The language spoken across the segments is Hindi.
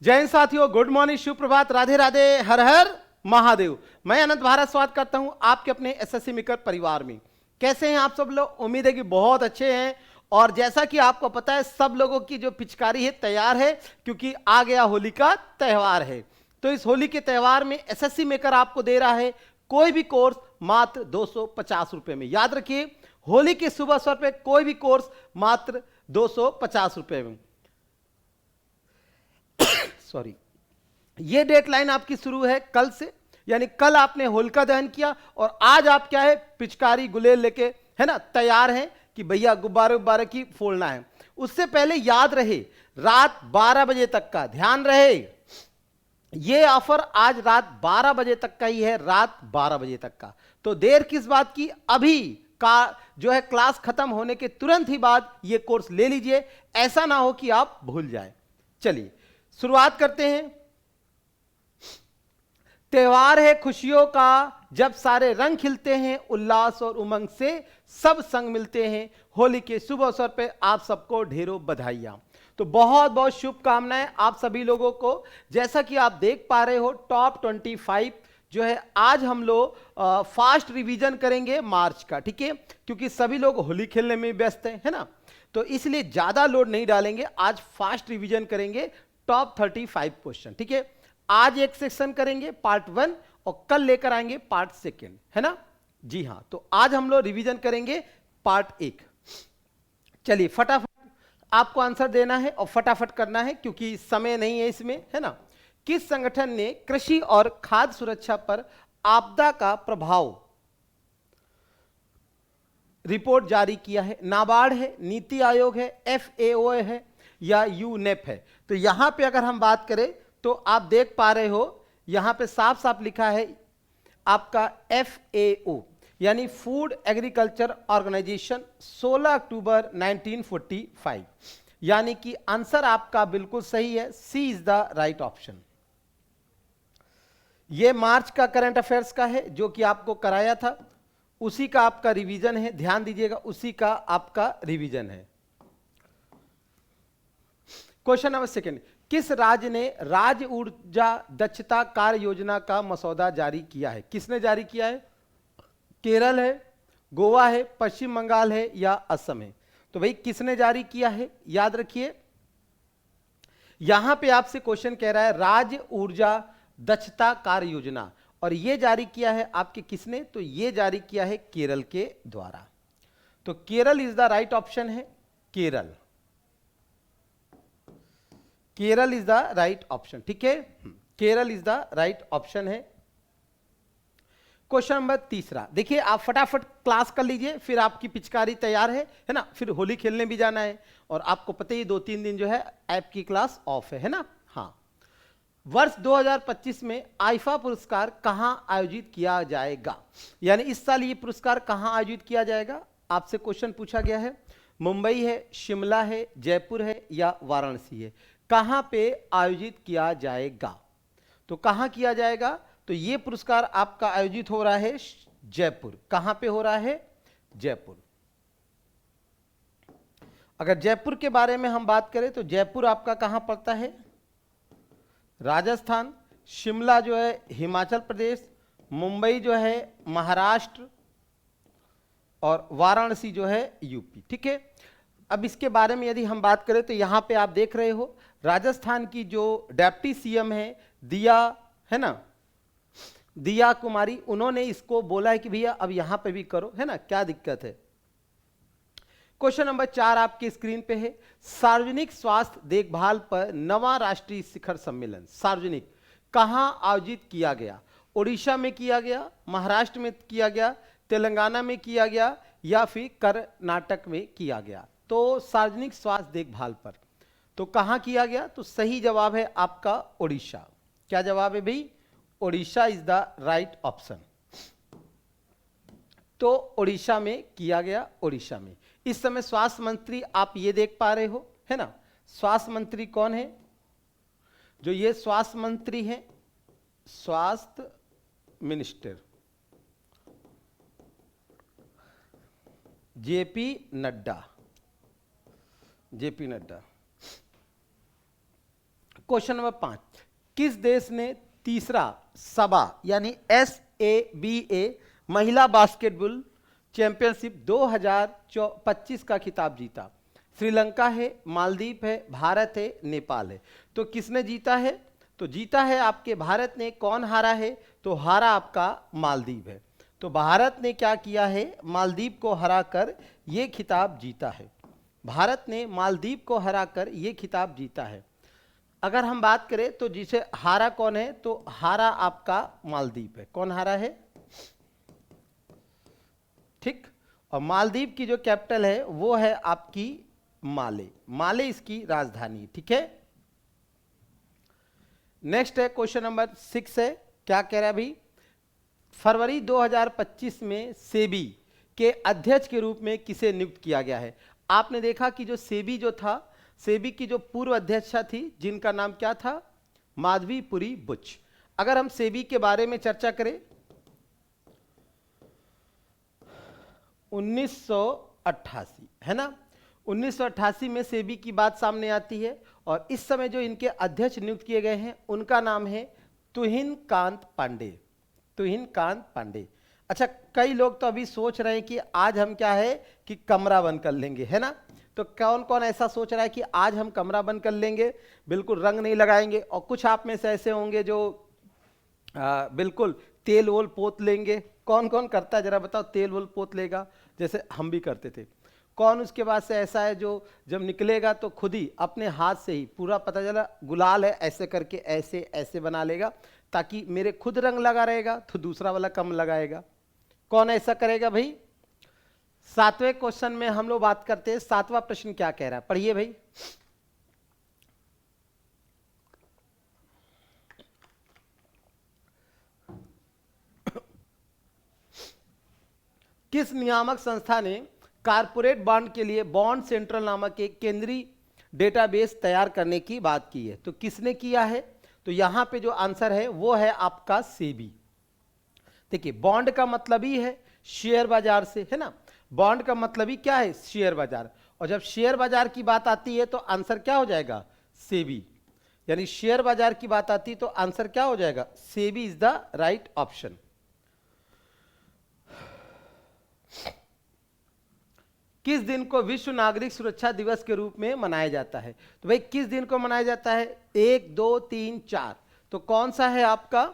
जय हिंद साथियों, गुड मॉर्निंग, शुभ प्रभात, राधे राधे, हर हर महादेव। मैं अनंत भारत स्वागत करता हूं आपके अपने एसएससी मेकर परिवार में। कैसे हैं आप सब लोग? उम्मीद है कि बहुत अच्छे हैं। और जैसा कि आपको पता है, सब लोगों की जो पिचकारी है तैयार है, क्योंकि आ गया होली का त्यौहार है। तो इस होली के त्यौहार में एसएससी मेकर आपको दे रहा है कोई भी कोर्स मात्र 250 रुपए में। याद रखिए, होली के शुभ अवसर पे कोई भी कोर्स मात्र 250 रुपए में। सॉरी, ये डेडलाइन आपकी शुरू है कल से, यानी कल आपने होलिका दहन किया और आज आप क्या है, पिचकारी गुलेल लेके, है ना, तैयार हैं कि भैया गुब्बारे गुब्बारे की फोड़ना है। उससे पहले याद रहे, रात 12 बजे तक का ध्यान रहे, ये ऑफर आज रात 12 बजे तक का ही है, रात 12 बजे तक का। तो देर किस बात की, अभी का जो है क्लास खत्म होने के तुरंत ही बाद ये कोर्स ले लीजिए, ऐसा ना हो कि आप भूल जाएं। चलिए शुरुआत करते हैं। त्योहार है खुशियों का, जब सारे रंग खिलते हैं, उल्लास और उमंग से सब संग मिलते हैं। होली के शुभ अवसर पे आप सबको ढेरों बधाइयां। तो बहुत बहुत शुभकामनाएं आप सभी लोगों को। जैसा कि आप देख पा रहे हो, टॉप 25 जो है आज हम लोग फास्ट रिवीजन करेंगे मार्च का, ठीक है, क्योंकि सभी लोग होली खेलने में व्यस्त हैं, है ना। तो इसलिए ज्यादा लोड नहीं डालेंगे, आज फास्ट रिवीजन करेंगे टॉप 35 क्वेश्चन, ठीक है। आज एक सेक्शन करेंगे पार्ट 1 और कल लेकर आएंगे पार्ट 2, है ना। जी हाँ, तो आज हम लोग रिवीजन करेंगे पार्ट 1। चलिए फटाफट आपको आंसर देना है और फटाफट करना है, क्योंकि समय नहीं है इसमें, है ना। किस संगठन ने कृषि और खाद्य सुरक्षा पर आपदा का प्रभाव रिपोर्ट जारी किया है? नाबार्ड है, नीति आयोग है, FAO है या यूनेप है? तो यहां पे अगर हम बात करें तो आप देख पा रहे हो, यहां पे साफ साफ लिखा है आपका FAO, यानी फूड एग्रीकल्चर ऑर्गेनाइजेशन, 16 अक्टूबर 1945। यानी कि आंसर आपका बिल्कुल सही है, सी इज द राइट ऑप्शन। ये मार्च का करंट अफेयर्स का है जो कि आपको कराया था, उसी का आपका रिवीजन है, ध्यान दीजिएगा, उसी का आपका रिवीजन है। क्वेश्चन नंबर 2, किस राज्य ने राज्य ऊर्जा दक्षता कार्य योजना का मसौदा जारी किया है? किसने जारी किया है? केरल है, गोवा है, पश्चिम बंगाल है या असम है? तो भाई किसने जारी किया है? याद रखिए, यहां पे आपसे क्वेश्चन कह रहा है राज्य ऊर्जा दक्षता कार्य योजना, और ये जारी किया है आपके किसने? तो ये जारी किया है केरल के द्वारा। तो Kerala is the right option है, Kerala, Kerala is the right option, ठीक है, Kerala is the right option है। क्वेश्चन नंबर 3, देखिए आप फटाफट क्लास कर लीजिए, फिर आपकी पिचकारी तैयार है ना, फिर होली खेलने भी जाना है, और आपको पता ही 2-3 दिन जो है ऐप की क्लास ऑफ है ना। हाँ, वर्ष 2025 में आईफा पुरस्कार कहां आयोजित किया जाएगा? यानी इस साल ये पुरस्कार कहां आयोजित किया जाएगा, आपसे क्वेश्चन पूछा गया है। मुंबई है, शिमला है, जयपुर है या वाराणसी है? कहां पे आयोजित किया जाएगा? तो कहां किया जाएगा? तो ये पुरस्कार आपका आयोजित हो रहा है जयपुर। कहां पे हो रहा है? जयपुर। अगर जयपुर के बारे में हम बात करें तो जयपुर आपका कहां पड़ता है? राजस्थान। शिमला जो है हिमाचल प्रदेश, मुंबई जो है महाराष्ट्र, और वाराणसी जो है यूपी, ठीक है। अब इसके बारे में यदि हम बात करें तो यहां पे आप देख रहे हो, राजस्थान की जो डेप्टी सीएम है दिया, है ना, दिया कुमारी, उन्होंने इसको बोला है कि भैया अब यहां पे भी करो, है ना, क्या दिक्कत है। क्वेश्चन नंबर 4 आपके स्क्रीन पे है, सार्वजनिक स्वास्थ्य देखभाल पर 9वां राष्ट्रीय शिखर सम्मेलन सार्वजनिक कहां आयोजित किया गया? ओडिशा में किया गया, महाराष्ट्र में किया गया, तेलंगाना में किया गया या फिर कर्नाटक में किया गया? तो सार्वजनिक स्वास्थ्य देखभाल पर तो कहां किया गया? तो सही जवाब है आपका ओडिशा। क्या जवाब है भाई? Odisha is the right option. तो ओडिशा में किया गया, ओडिशा में। इस समय स्वास्थ्य मंत्री आप ये देख पा रहे हो, है ना, स्वास्थ्य मंत्री कौन है? जो ये स्वास्थ्य मंत्री हैं, स्वास्थ्य minister JP Nadda, JP Nadda. Question number 5, किस देश ने तीसरा सबा यानी SABA महिला बास्केटबॉल चैंपियनशिप 2025 का खिताब जीता? श्रीलंका है, मालदीव है, भारत है, नेपाल है। तो किसने जीता है? तो जीता है आपके भारत ने। कौन हारा है? तो हारा आपका मालदीव है। तो भारत ने क्या किया है? मालदीव को हराकर ये खिताब जीता है। भारत ने मालदीव को हराकर ये खिताब जीता है। अगर हम बात करें तो जिसे हारा कौन है? तो हारा आपका मालदीव है। कौन हारा है? ठीक। और मालदीव की जो कैपिटल है वो है आपकी माले। माले इसकी राजधानी। ठीक है। नेक्स्ट है क्वेश्चन नंबर 6 है। क्या कह रहा है भाई? फरवरी 2025 में सेबी के अध्यक्ष के रूप में किसे नियुक्त किया गया है? आपने देखा कि जो सेबी जो था, सेबी की जो पूर्व अध्यक्षा थी जिनका नाम क्या था? माधवीपुरी बुच। अगर हम सेबी के बारे में चर्चा करें, 1988 है ना, 1988 में सेबी की बात सामने आती है। और इस समय जो इनके अध्यक्ष नियुक्त किए गए हैं उनका नाम है तुहिन कांत पांडे। तुहिन कांत पांडे। अच्छा, कई लोग तो अभी सोच रहे हैं कि आज हम क्या है कि कमरा बंद कर लेंगे, है ना। तो कौन कौन ऐसा सोच रहा है कि आज हम कमरा बंद कर लेंगे, बिल्कुल रंग नहीं लगाएंगे? और कुछ आप में से ऐसे होंगे जो बिल्कुल तेल वोल पोत लेंगे। कौन कौन करता है जरा बताओ? तेल वोल पोत लेगा, जैसे हम भी करते थे। कौन उसके बाद से ऐसा है जो जब निकलेगा तो खुद ही अपने हाथ से ही पूरा पता चला गुलाल है ऐसे करके ऐसे ऐसे बना लेगा, ताकि मेरे खुद रंग लगा रहेगा तो दूसरा वाला कम लगाएगा। कौन ऐसा करेगा भाई? 7वें क्वेश्चन में हम लोग बात करते हैं। 7वां प्रश्न क्या कह रहा है? पढ़िए भाई। किस नियामक संस्था ने कारपोरेट बॉन्ड के लिए बॉन्ड सेंट्रल नामक एक केंद्रीय डेटाबेस तैयार करने की बात की है? तो किसने किया है? तो यहां पे जो आंसर है वो है आपका सेबी। देखिए, बॉन्ड का मतलब ही है शेयर बाजार से, है ना। बॉन्ड का मतलब ही क्या है? शेयर बाजार। और जब शेयर बाजार की बात आती है तो आंसर क्या हो जाएगा? सेबी। यानी शेयर बाजार की बात आती है तो आंसर क्या हो जाएगा? SEBI is the right option. किस दिन को विश्व नागरिक सुरक्षा दिवस के रूप में मनाया जाता है? तो भाई किस दिन को मनाया जाता है? 1, 2, 3, 4। तो कौन सा है आपका?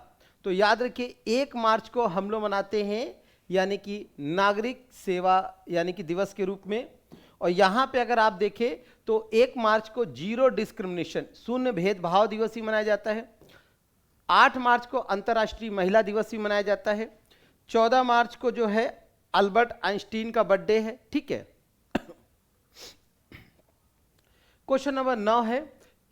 तो याद रखिए 1 मार्च को हम लोग मनाते हैं, यानी कि नागरिक सेवा यानी कि दिवस के रूप में। और यहां पे अगर आप देखें तो 1 मार्च को जीरो डिस्क्रिमिनेशन शून्य भेदभाव दिवस ही मनाया जाता है। 8 मार्च को अंतर्राष्ट्रीय महिला दिवस भी मनाया जाता है। 14 मार्च को जो है अल्बर्ट आइंस्टीन का बर्थडे है। ठीक है। क्वेश्चन नंबर 9 है।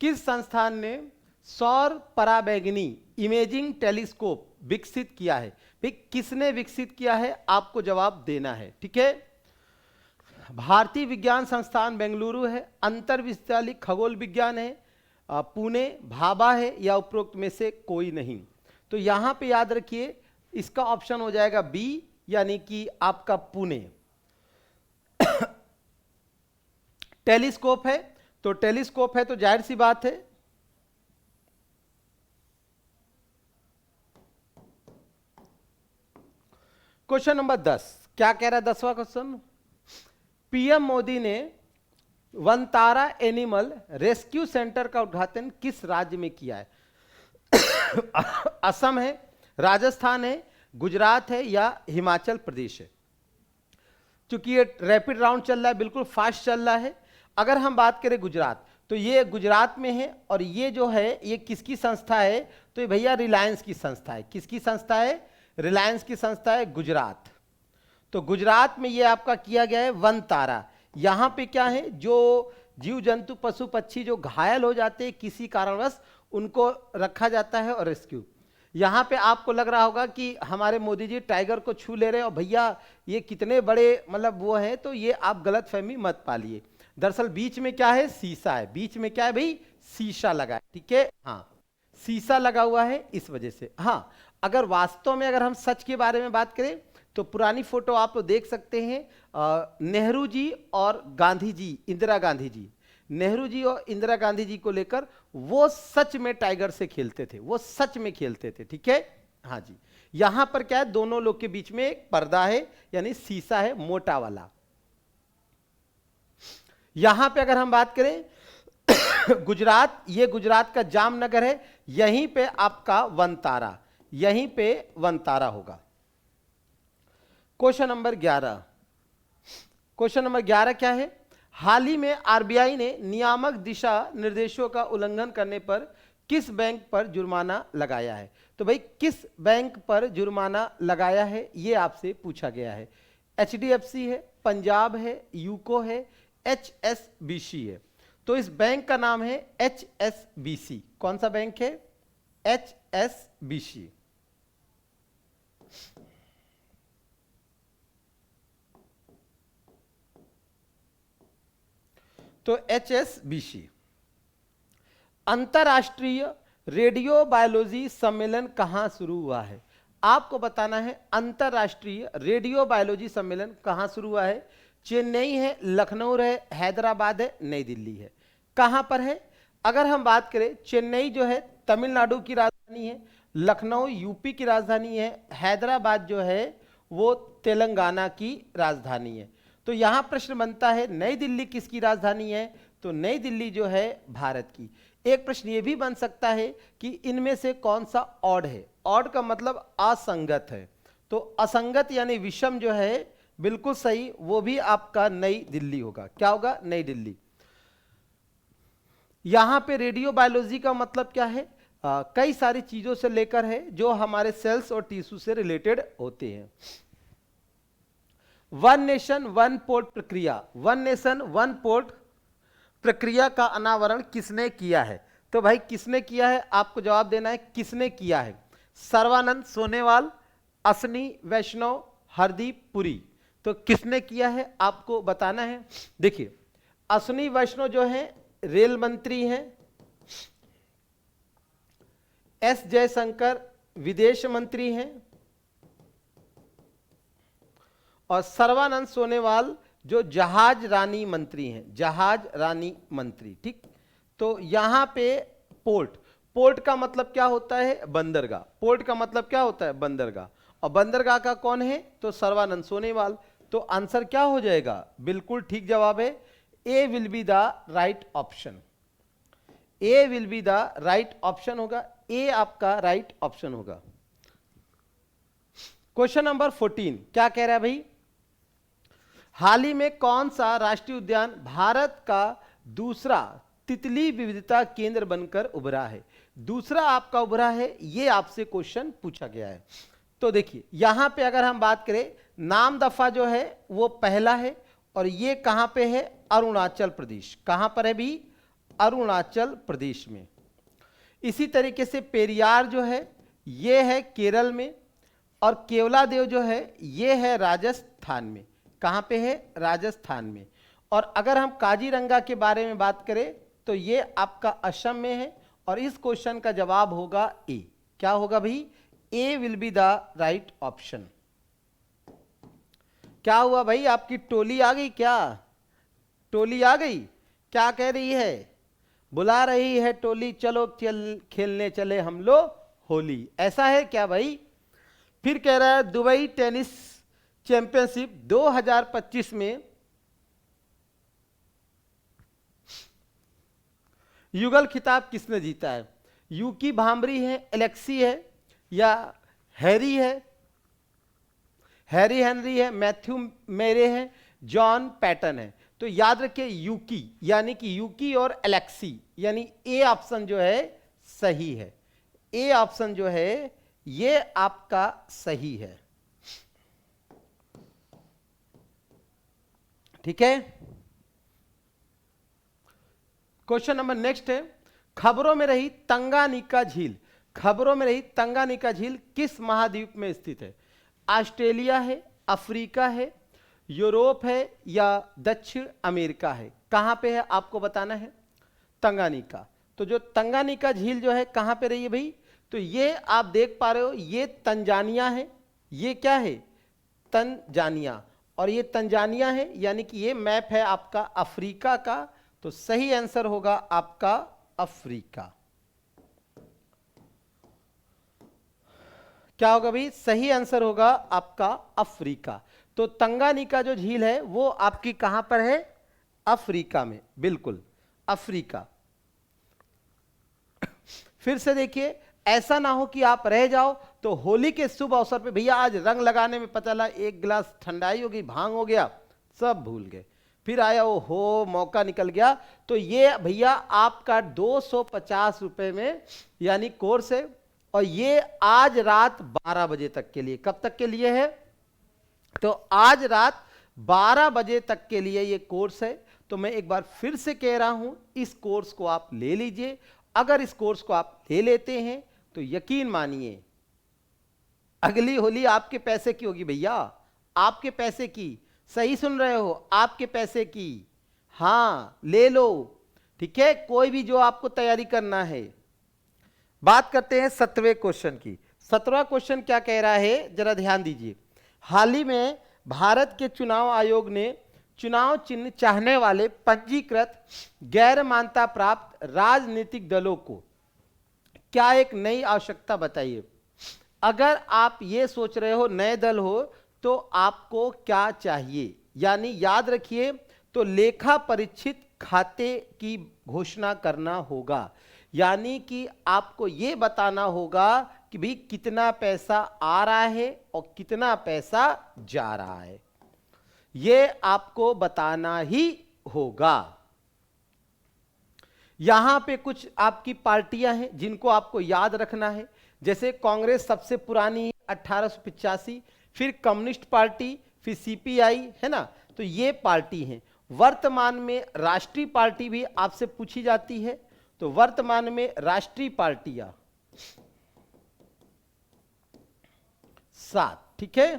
किस संस्थान ने सौर पराबैंगनी इमेजिंग टेलीस्कोप विकसित किया है? भाई किसने विकसित किया है? आपको जवाब देना है। ठीक है। भारतीय विज्ञान संस्थान बेंगलुरु है, अंतर विश्वविद्यालय खगोल विज्ञान है, पुणे, भाभा है, या उपरोक्त में से कोई नहीं? तो यहां पे याद रखिए इसका ऑप्शन हो जाएगा बी, यानी कि आपका पुणे। टेलीस्कोप है तो टेलीस्कोप है तो जाहिर सी बात है क्वेश्चन नंबर 10 क्या कह रहा है? 10वां क्वेश्चन। पीएम मोदी ने वनतारा एनिमल रेस्क्यू सेंटर का उद्घाटन किस राज्य में किया है? असम है, राजस्थान है, गुजरात है, या हिमाचल प्रदेश है? क्योंकि ये रैपिड राउंड चल रहा है, बिल्कुल फास्ट चल रहा है। अगर हम बात करें गुजरात, तो ये गुजरात में है। और ये जो है ये किसकी संस्था है? तो ये भैया रिलायंस की संस्था है। किसकी संस्था है? रिलायंस की संस्था है गुजरात। तो गुजरात में ये आपका किया गया है वन तारा। यहां पे क्या है? जो जीव जंतु पशु पक्षी जो घायल हो जाते हैं किसी कारणवश, उनको रखा जाता है और रेस्क्यू। यहां पे आपको लग रहा होगा कि हमारे मोदी जी टाइगर को छू ले रहे हैं और भैया ये कितने बड़े मतलब वो हैं, तो ये आप गलत फहमी मत पालिए। दरअसल बीच में क्या है? शीशा है। बीच में क्या है भाई? शीशा लगा है। ठीक है। हाँ, शीशा लगा हुआ है इस वजह से। हाँ, अगर वास्तव में अगर हम सच के बारे में बात करें तो पुरानी फोटो आप लोग देख सकते हैं, नेहरू जी और गांधी जी, इंदिरा गांधी जी। नेहरू जी और इंदिरा गांधी जी को लेकर, वो सच में टाइगर से खेलते थे, वो सच में खेलते थे। ठीक है, हाँ जी। यहां पर क्या है, दोनों लोग के बीच में एक पर्दा है, यानी शीशा है मोटा वाला। यहां पे अगर हम बात करें गुजरात, ये गुजरात का जामनगर है, यहीं पे आपका वनतारा, यहीं पे वनतारा होगा। क्वेश्चन नंबर 11, क्वेश्चन नंबर 11 क्या है, हाल ही में आरबीआई ने नियामक दिशा निर्देशों का उल्लंघन करने पर किस बैंक पर जुर्माना लगाया है। तो भाई किस बैंक पर जुर्माना लगाया है, ये आपसे पूछा गया है। एचडीएफसी है, पंजाब है, यूको है, एचएसबीसी है। तो इस बैंक का नाम है एचएसबीसी। कौन सा बैंक है, एचएसबीसी। तो एचएसबीसी। अंतरराष्ट्रीय रेडियो बायोलॉजी सम्मेलन कहां शुरू हुआ है, आपको बताना है। अंतरराष्ट्रीय रेडियो बायोलॉजी सम्मेलन कहां शुरू हुआ है, चेन्नई है, लखनऊ है, हैदराबाद है, नई दिल्ली है। कहां पर है, अगर हम बात करें, चेन्नई जो है तमिलनाडु की राजधानी है, लखनऊ यूपी की राजधानी है, हैदराबाद जो है वो तेलंगाना की राजधानी है। तो यहां प्रश्न बनता है नई दिल्ली किसकी राजधानी है, तो नई दिल्ली जो है भारत की। एक प्रश्न ये भी बन सकता है कि इनमें से कौन सा ऑड है, ऑड का मतलब असंगत है, तो असंगत यानी विषम जो है बिल्कुल सही, वो भी आपका नई दिल्ली होगा। क्या होगा, नई दिल्ली। यहां पे रेडियो बायोलॉजी का मतलब क्या है, कई सारी चीजों से लेकर है जो हमारे सेल्स और टिश्यू से रिलेटेड होते हैं। वन नेशन वन पोर्ट प्रक्रिया, वन नेशन वन पोर्ट प्रक्रिया का अनावरण किसने किया है, तो भाई किसने किया है, आपको जवाब देना है किसने किया है। सर्वानंद सोनेवाल, असनी वैष्णव, हरदीप पुरी। तो किसने किया है आपको बताना है। देखिए असनी वैष्णव जो है रेल मंत्री हैं, एस जयशंकर विदेश मंत्री हैं, और सर्वानंद सोनेवाल जो जहाज रानी मंत्री हैं, जहाज रानी मंत्री। ठीक, तो यहां पे पोर्ट, पोर्ट का मतलब क्या होता है, बंदरगाह। पोर्ट का मतलब क्या होता है, बंदरगाह। और बंदरगाह का कौन है, तो सर्वानंद सोनेवाल। तो आंसर क्या हो जाएगा, बिल्कुल ठीक जवाब है, A will be the right option. A will be the right option होगा, ए आपका राइट ऑप्शन होगा। क्वेश्चन नंबर 14 क्या कह रहा है भाई, हाल ही में कौन सा राष्ट्रीय उद्यान भारत का दूसरा तितली विविधता केंद्र बनकर उभरा है, दूसरा आपका उभरा है, ये आपसे क्वेश्चन पूछा गया है। तो देखिए यहां पे अगर हम बात करें, नामदफा जो है वो पहला है, और ये कहां पे है, अरुणाचल प्रदेश। कहां पर है भी, अरुणाचल प्रदेश में। इसी तरीके से पेरियार जो है ये है केरल में, और केवलादेव जो है ये है राजस्थान में। कहां पे है, राजस्थान में। और अगर हम काजीरंगा के बारे में बात करें तो ये आपका असम में है, और इस क्वेश्चन का जवाब होगा ए। क्या होगा भाई, A will be the right option. क्या हुआ भाई, आपकी टोली आ गई क्या, टोली आ गई, क्या कह रही है, बुला रही है टोली, चलो चल खेलने चले हम लोग होली, ऐसा है क्या भाई। फिर कह रहा है दुबई टेनिस चैंपियनशिप 2025 में युगल खिताब किसने जीता है, यूकी भांबरी है, एलेक्सी है, या हैरी है, हैरी हेनरी है, मैथ्यू मेरे है, जॉन पैटन है। तो याद रखिए यूकी, यानी कि यूकी और एलेक्सी, यानी ए ऑप्शन जो है सही है, ए ऑप्शन जो है ये आपका सही है। ठीक है, क्वेश्चन नंबर नेक्स्ट है, खबरों में रही तंगानिका झील, खबरों में रही तंगानिका झील किस महाद्वीप में स्थित है, ऑस्ट्रेलिया है, अफ्रीका है, यूरोप है, या दक्षिण अमेरिका है। कहां पे है आपको बताना है, तंगानिका। तो जो तंगानिका झील जो है कहां पे रही है भाई, तो ये आप देख पा रहे हो, ये तंजानिया है, ये क्या है, तंजानिया, और ये तंजानिया है, यानी कि ये मैप है आपका अफ्रीका का। तो सही आंसर होगा आपका अफ्रीका। क्या होगा भाई? सही आंसर होगा आपका अफ्रीका। तो तंगानिका जो झील है वो आपकी कहां पर है? अफ्रीका में, बिल्कुल अफ्रीका। फिर से देखिए, ऐसा ना हो कि आप रह जाओ तो होली के शुभ अवसर पे भैया आज रंग लगाने में पता चला एक गिलास ठंडाई हो गई, भांग हो गया, सब भूल गए, फिर आया वो हो मौका निकल गया। तो ये भैया आपका 250 रुपए में यानी कोर्स है, और ये आज रात 12 बजे तक के लिए। कब तक के लिए है? तो आज रात 12 बजे तक के लिए ये कोर्स है। तो मैं एक बार फिर से कह रहा हूं, इस कोर्स को आप ले लीजिए। अगर इस कोर्स को आप ले लेते हैं तो यकीन मानिए अगली होली आपके पैसे की होगी भैया, आपके पैसे की। सही सुन रहे हो, आपके पैसे की। हां, ले लो, ठीक है। कोई भी जो आपको तैयारी करना है। बात करते हैं 17वें क्वेश्चन की। 17वां क्वेश्चन क्या कह रहा है, जरा ध्यान दीजिए। हाल ही में भारत के चुनाव आयोग ने चुनाव चिन्ह चाहने वाले पंजीकृत गैर मान्यता प्राप्त राजनीतिक दलों को क्या एक नई आवश्यकता बताइए। अगर आप ये सोच रहे हो नए दल हो तो आपको क्या चाहिए, यानी याद रखिए, तो लेखा परीक्षित खाते की घोषणा करना होगा। यानी कि आपको यह बताना होगा कि भाई कितना पैसा आ रहा है और कितना पैसा जा रहा है, यह आपको बताना ही होगा। यहां पे कुछ आपकी पार्टियां हैं जिनको आपको याद रखना है। जैसे कांग्रेस सबसे पुरानी है 1885, फिर कम्युनिस्ट पार्टी, फिर सीपीआई, है ना। तो ये पार्टी हैं। वर्तमान में राष्ट्रीय पार्टी भी आपसे पूछी जाती है। तो वर्तमान में राष्ट्रीय पार्टियां 7, ठीक है।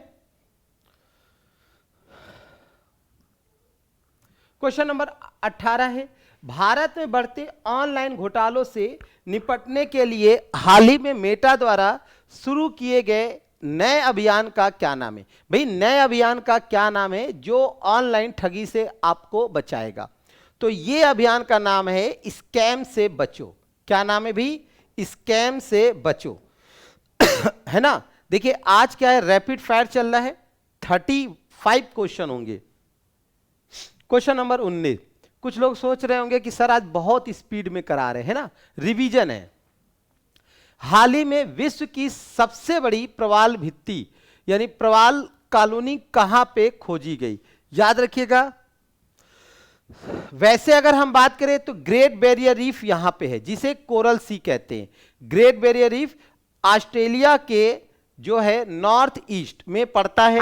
क्वेश्चन नंबर 18 है, भारत में बढ़ते ऑनलाइन घोटालों से निपटने के लिए हाल ही में मेटा द्वारा शुरू किए गए नए अभियान का क्या नाम है? भाई नए अभियान का क्या नाम है जो ऑनलाइन ठगी से आपको बचाएगा? तो ये अभियान का नाम है स्कैम से बचो। क्या नाम है भाई? स्कैम से बचो, है ना। देखिए आज क्या है, रैपिड फायर चल रहा है, 35 क्वेश्चन होंगे। क्वेश्चन नंबर 19, कुछ लोग सोच रहे होंगे कि सर आज बहुत स्पीड में करा रहे हैं ना, रिवीजन है। हाल ही में विश्व की सबसे बड़ी प्रवाल भित्ति यानी प्रवाल कॉलोनी कहां पे खोजी गई? याद रखिएगा। वैसे अगर हम बात करें तो ग्रेट बैरियर रीफ यहां पे है, जिसे कोरल सी कहते हैं। ग्रेट बैरियर रीफ ऑस्ट्रेलिया के जो है नॉर्थ ईस्ट में पड़ता है,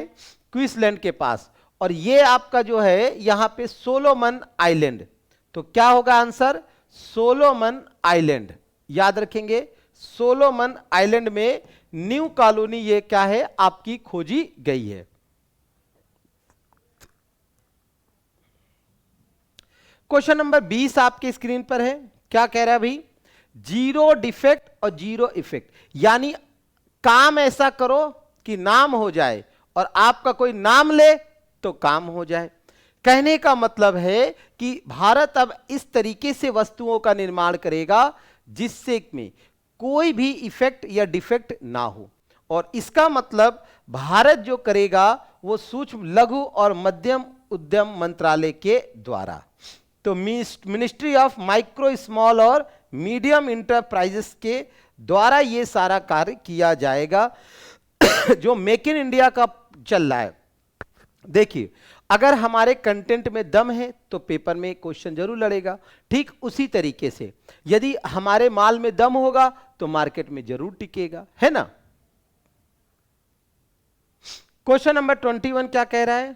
क्वींसलैंड के पास। और ये आपका जो है यहां पे सोलोमन आइलैंड। तो क्या होगा आंसर? Solomon island. याद रखेंगे, सोलोमन आइलैंड में न्यू कॉलोनी ये क्या है आपकी खोजी गई है। क्वेश्चन नंबर 20 आपके स्क्रीन पर है। क्या कह रहा है भाई? जीरो डिफेक्ट और जीरो इफेक्ट, यानी काम ऐसा करो कि नाम हो जाए और आपका कोई नाम ले तो काम हो जाए। कहने का मतलब है कि भारत अब इस तरीके से वस्तुओं का निर्माण करेगा जिससे में कोई भी इफेक्ट या डिफेक्ट ना हो। और इसका मतलब भारत जो करेगा वो सूक्ष्म लघु और मध्यम उद्यम मंत्रालय के द्वारा। तो मिनिस्ट्री ऑफ माइक्रो स्मॉल और मीडियम इंटरप्राइजेस के द्वारा ये सारा कार्य किया जाएगा जो मेक इन इंडिया का चल रहा है। देखिए अगर हमारे कंटेंट में दम है तो पेपर में क्वेश्चन जरूर लड़ेगा। ठीक उसी तरीके से यदि हमारे माल में दम होगा तो मार्केट में जरूर टिकेगा, है ना। क्वेश्चन नंबर 21 क्या कह रहा है?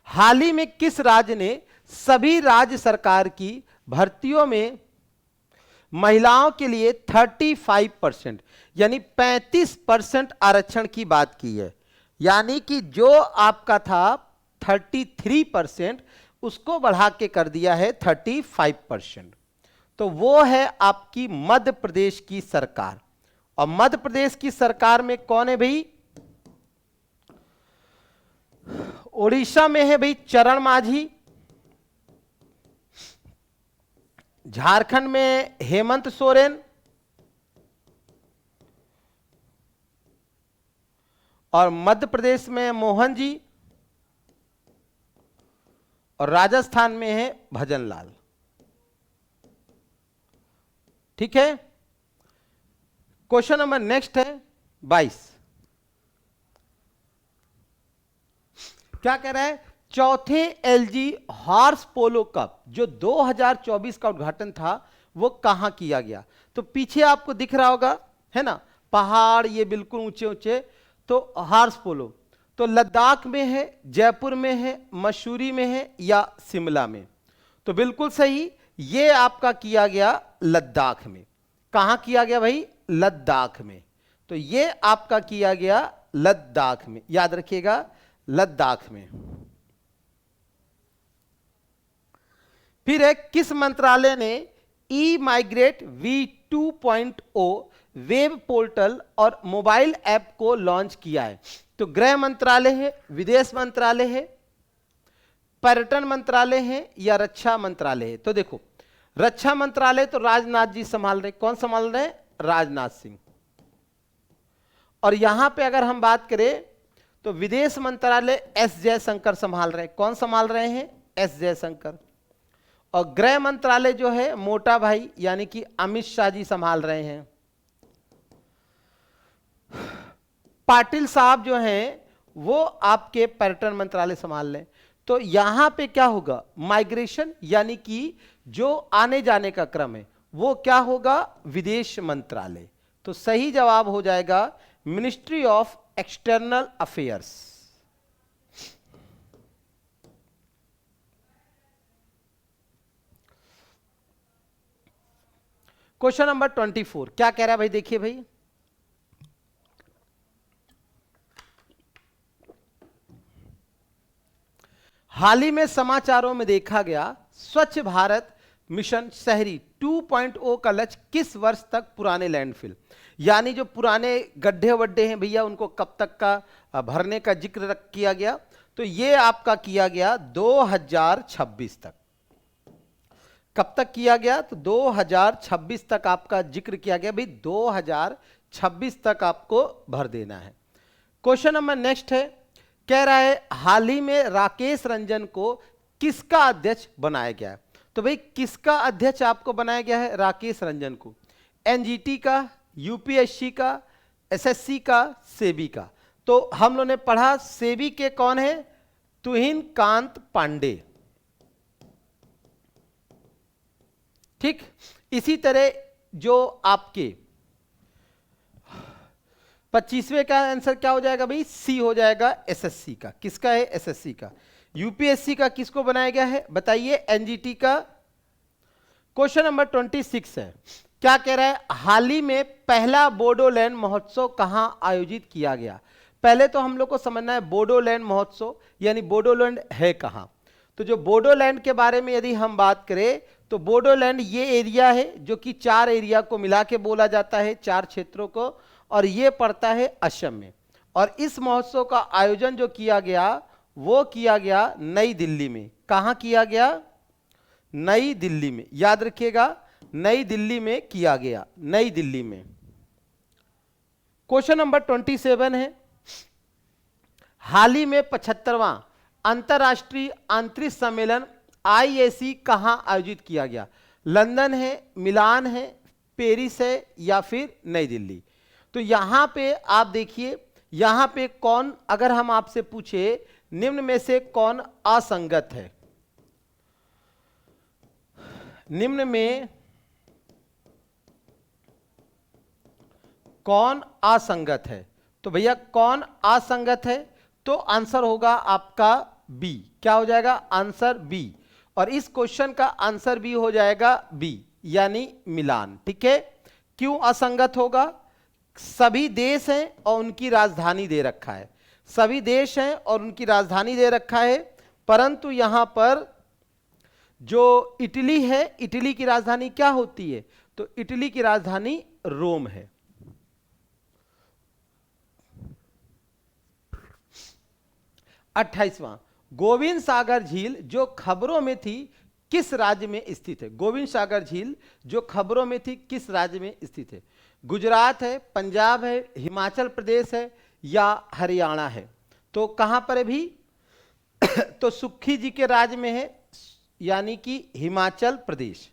हाल ही में किस राज्य ने सभी राज्य सरकार की भर्तियों में महिलाओं के लिए 35% यानी 35% आरक्षण की बात की है? यानी कि जो आपका था 33% उसको बढ़ा के कर दिया है 35%। तो वो है आपकी मध्य प्रदेश की सरकार। और मध्य प्रदेश की सरकार में कौन है भाई? उड़ीसा में है भाई चरण मांझी, झारखंड में हेमंत सोरेन और मध्य प्रदेश में मोहन जी और राजस्थान में है भजनलाल। ठीक है, क्वेश्चन नंबर नेक्स्ट है 22। क्या कह रहा है? चौथे एलजी हॉर्स पोलो कप जो 2024 का उद्घाटन था वो कहां किया गया? तो पीछे आपको दिख रहा होगा, है ना, पहाड़ ये बिल्कुल ऊंचे ऊंचे, तो हॉर्स पोलो तो लद्दाख में है, जयपुर में है, मसूरी में है या शिमला में? तो बिल्कुल सही, ये आपका किया गया लद्दाख में। कहां किया गया भाई? लद्दाख में। तो ये आपका किया गया लद्दाख में, याद रखिएगा, लद्दाख में। फिर है, किस मंत्रालय ने ई माइग्रेट V2.0 वेब पोर्टल और मोबाइल ऐप को लॉन्च किया है? तो गृह मंत्रालय है, विदेश मंत्रालय है, पर्यटन मंत्रालय है या रक्षा मंत्रालय है? तो देखो, रक्षा मंत्रालय तो राजनाथ जी संभाल रहे। कौन संभाल रहे हैं? राजनाथ सिंह। और यहां पे अगर हम बात करें तो विदेश मंत्रालय एस जयशंकर संभाल रहे हैं। कौन संभाल रहे हैं? एस जयशंकर। और गृह मंत्रालय जो है मोटा भाई यानी कि अमित शाह जी संभाल रहे हैं। पाटिल साहब जो हैं वो आपके पर्यटन मंत्रालय संभाल रहे हैं। तो यहां पे क्या होगा? माइग्रेशन यानी कि जो आने जाने का क्रम है वो क्या होगा? विदेश मंत्रालय। तो सही जवाब हो जाएगा ministry of external affairs. Question number 24 क्या कह रहा है भाई? देखिए भाई, हाल ही में समाचारों में देखा गया स्वच्छ भारत मिशन शहरी 2.0 का लक्ष्य किस वर्ष तक पुराने लैंडफिल, यानी जो पुराने गड्ढे वड्ढे हैं भैया, उनको कब तक का भरने का जिक्र किया गया? तो ये आपका किया गया 2026 तक। कब तक किया गया? तो 2026 तक आपका जिक्र किया गया भाई, 2026 तक आपको भर देना है। क्वेश्चन नंबर नेक्स्ट है, कह रहा है हाल ही में राकेश रंजन को किसका अध्यक्ष बनाया गया है? तो भाई किसका अध्यक्ष आपको बनाया गया है? राकेश रंजन को। एनजीटी का, यूपीएससी का, एसएससी का, सेबी का? तो हम लोगों ने पढ़ा सेबी के कौन है? तुहिन कांत पांडे। ठीक, इसी तरह जो आपके 25वें का आंसर क्या हो जाएगा भाई? सी हो जाएगा, एसएससी का। किसका है? एसएससी का। यूपीएससी का किसको बनाया गया है? बताइए। एनजीटी का। क्वेश्चन नंबर 26 है, क्या कह रहा है? हाल ही में पहला बोडोलैंड महोत्सव कहां आयोजित किया गया? पहले तो हम लोग को समझना है बोडोलैंड महोत्सव यानी बोडोलैंड है कहां। तो जो बोडोलैंड के बारे में यदि हम बात करें तो बोडोलैंड ये एरिया है जो कि 4 एरिया को मिला के बोला जाता है, 4 क्षेत्रों को, और ये पड़ता है असम में। और इस महोत्सव का आयोजन जो किया गया वो किया गया नई दिल्ली में। कहां किया गया? नई दिल्ली में। याद रखिएगा, नई दिल्ली में किया गया, नई दिल्ली में। क्वेश्चन नंबर 27 है, हाल ही में 75वां अंतरराष्ट्रीय अंतरिक्ष सम्मेलन IAC कहां आयोजित किया गया? लंदन है, मिलान है, पेरिस है या फिर नई दिल्ली? तो यहां पे आप देखिए, यहां पे कौन, अगर हम आपसे पूछे निम्न में से कौन असंगत है? निम्न में कौन असंगत है? तो भैया कौन असंगत है? तो आंसर होगा आपका बी। क्या हो जाएगा? Answer B. और इस क्वेश्चन का आंसर भी हो जाएगा बी यानी मिलान। ठीक है, क्यों असंगत होगा? सभी देश हैं और उनकी राजधानी दे रखा है, सभी देश हैं और उनकी राजधानी दे रखा है, परंतु यहां पर जो इटली है, इटली की राजधानी क्या होती है? तो इटली की राजधानी रोम है। अट्ठाईसवां, गोविंद सागर झील जो खबरों में थी किस राज्य में स्थित है? गोविंद सागर झील जो खबरों में थी किस राज्य में स्थित है? गुजरात है, पंजाब है, हिमाचल प्रदेश है या हरियाणा है? तो कहां पर है भी? तो सुखी जी के राज्य में है, यानी कि हिमाचल प्रदेश।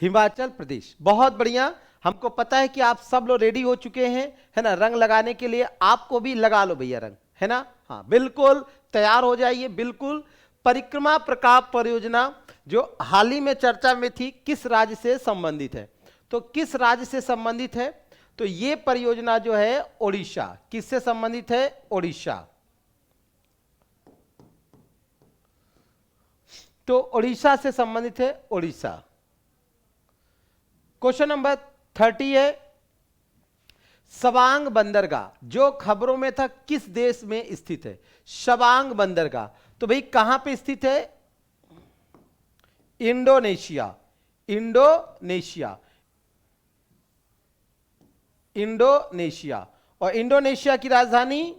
हिमाचल प्रदेश, बहुत बढ़िया। हमको पता है कि आप सब लोग रेडी हो चुके हैं, है ना, रंग लगाने के लिए। आपको भी लगा लो भैया रंग, है ना। हाँ बिल्कुल तैयार हो जाइए, बिल्कुल। परिक्रमा प्रकाश परियोजना जो हाल ही में चर्चा में थी, किस राज्य से संबंधित है? तो किस राज्य से संबंधित है? तो ये परियोजना जो है ओडिशा। किससे संबंधित है? ओडिशा। तो ओडिशा से संबंधित है, ओडिशा। क्वेश्चन नंबर 30 है, सवांग बंदरगाह जो खबरों में था किस देश में स्थित है? सवांग बंदरगाह, तो भाई कहां पे स्थित है? इंडोनेशिया। Indonesia, Indonesia. और इंडोनेशिया की राजधानी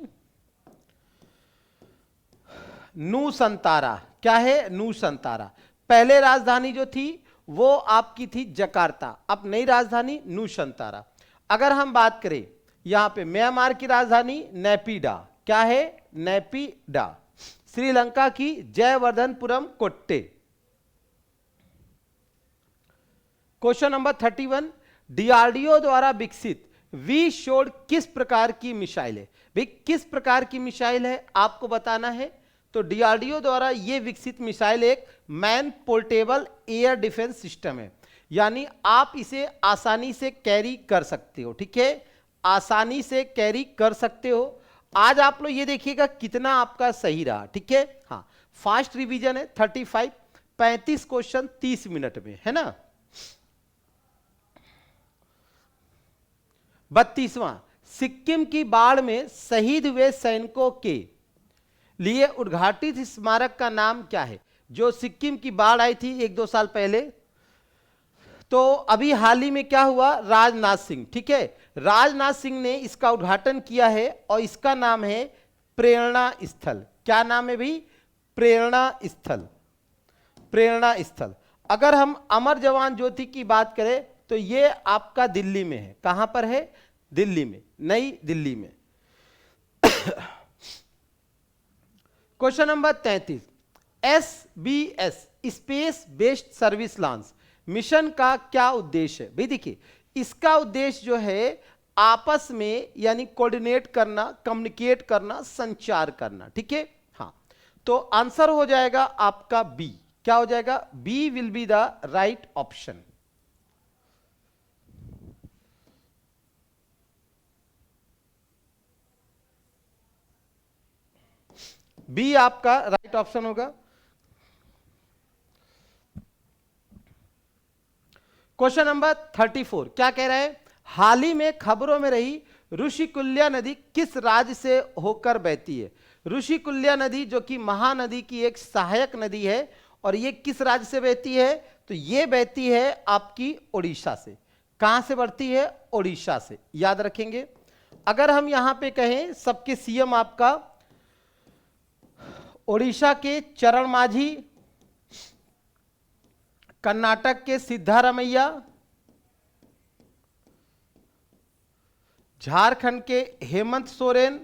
नूसंतारा। क्या है? नूसंतारा। पहले राजधानी जो थी वो आपकी थी जकार्ता, अब नई राजधानी नूसंतारा। अगर हम बात करें यहां पे म्यांमार की राजधानी नेपिडा। क्या है? नेपिडा। श्रीलंका की जयवर्धनपुरम कोट्टे। क्वेश्चन नंबर 31, डीआरडीओ द्वारा विकसित वी शोड किस प्रकार की मिसाइल है? भाई किस प्रकार की मिसाइल है आपको बताना है। तो डीआरडीओ द्वारा यह विकसित मिसाइल एक man portable air defence system है, यानी आप इसे आसानी से कैरी कर सकते हो। ठीक है, आसानी से कैरी कर सकते हो। आज आप लोग ये देखिएगा कितना आपका सही रहा। ठीक है, हाँ फास्ट रिवीजन है। 35 क्वेश्चन 30 मिनट में, है ना। 32वां, सिक्किम की बाढ़ में शहीद हुए सैनिकों के लिए उद्घाटित स्मारक का नाम क्या है? जो सिक्किम की बाढ़ आई थी 1-2 साल पहले, तो अभी हाल ही में क्या हुआ? राजनाथ सिंह, ठीक है, राजनाथ सिंह ने इसका उद्घाटन किया है और इसका नाम है प्रेरणा स्थल। क्या नाम है भाई? प्रेरणा स्थल। प्रेरणा स्थल। अगर हम अमर जवान ज्योति की बात करें तो ये आपका दिल्ली में है। कहां पर है? दिल्ली में, नई दिल्ली में। Question number 33, SBS space based service launch mission का क्या उद्देश्य है? भाई देखिए, इसका उद्देश्य जो है आपस में यानी कोऑर्डिनेट करना, कम्युनिकेट करना, संचार करना। ठीक है, हाँ, तो आंसर हो जाएगा आपका बी। क्या हो जाएगा? B will be the right option. B आपका राइट ऑप्शन होगा। क्वेश्चन नंबर 34 क्या कह रहा है? हाल ही में खबरों में रही ऋषिकुल्या नदी किस राज्य से होकर बहती है? ऋषिकुल्या नदी जो कि महानदी की एक सहायक नदी है, और ये किस राज्य से बहती है? तो ये बहती है आपकी ओडिशा से। कहां से बढ़ती है? ओडिशा से, याद रखेंगे। अगर हम यहां पे कहें सबके सीएम आपका ओडिशा के चरण माझी, कर्नाटक के सिद्धारमैया, झारखंड के हेमंत सोरेन,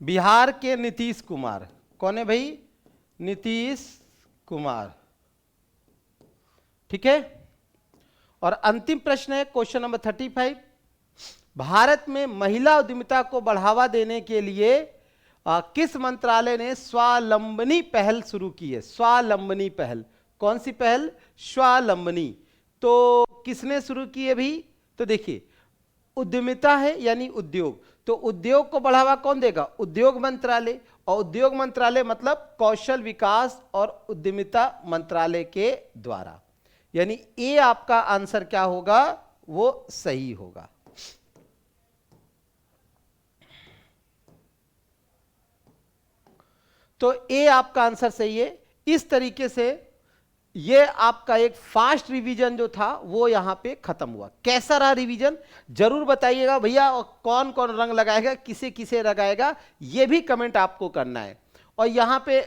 बिहार के नीतीश कुमार। कौन है भाई? नीतीश कुमार। ठीक है, और अंतिम प्रश्न है क्वेश्चन नंबर 35, भारत में महिला उद्यमिता को बढ़ावा देने के लिए किस मंत्रालय ने स्वावलंबनी पहल शुरू की है? स्वावलंबनी पहल। कौन सी पहल? स्वावलंबनी। तो किसने शुरू की है भी? तो देखिए, उद्यमिता है यानी उद्योग, तो उद्योग को बढ़ावा कौन देगा? उद्योग मंत्रालय। और उद्योग मंत्रालय मतलब कौशल विकास और उद्यमिता मंत्रालय के द्वारा, यानी ए आपका आंसर क्या होगा? वो सही होगा। तो ए आपका आंसर सही है। इस तरीके से ये आपका एक फास्ट रिवीजन जो था वो यहां पे खत्म हुआ। कैसा रहा रिवीजन जरूर बताइएगा भैया, और कौन कौन रंग लगाएगा, किसे किसे लगाएगा, ये भी कमेंट आपको करना है। और यहां पे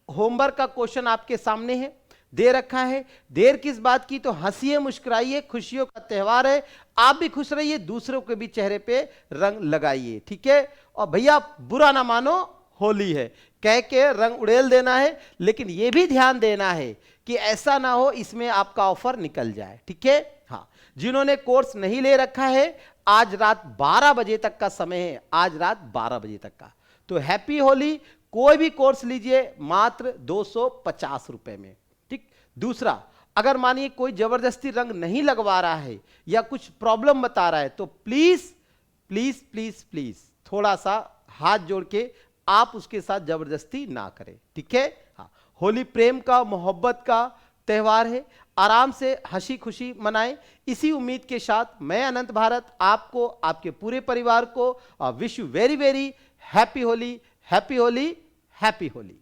होमवर्क का क्वेश्चन आपके सामने है, दे रखा है। देर किस बात की, तो हंसिए मुस्कुराइए, खुशियों का त्योहार है, आप भी खुश रहिए, दूसरों के भी चेहरे पे रंग लगाइए, ठीक है। और भैया बुरा ना मानो, होली है कह के रंग उड़ेल देना है, लेकिन यह भी ध्यान देना है कि ऐसा ना हो इसमें आपका ऑफर निकल जाए, ठीक है। हाँ, जिन्होंने कोर्स नहीं ले रखा है, आज रात 12 बजे तक का समय है, आज रात 12 बजे तक का, तो हैप्पी होली। कोई भी कोर्स लीजिए मात्र 250 रुपए में, ठीक। दूसरा, अगर मानिए कोई जबरदस्ती रंग नहीं लगवा रहा है या कुछ प्रॉब्लम बता रहा है, तो प्लीज प्लीज प्लीज प्लीज थोड़ा सा हाथ जोड़ के आप उसके साथ जबरदस्ती ना करें, ठीक है। हाँ, होली प्रेम का, मोहब्बत का त्योहार है, आराम से हंसी खुशी मनाएं। इसी उम्मीद के साथ मैं अनंत भारत आपको, आपके पूरे परिवार को wish you very very happy Holi, happy Holi, happy Holi.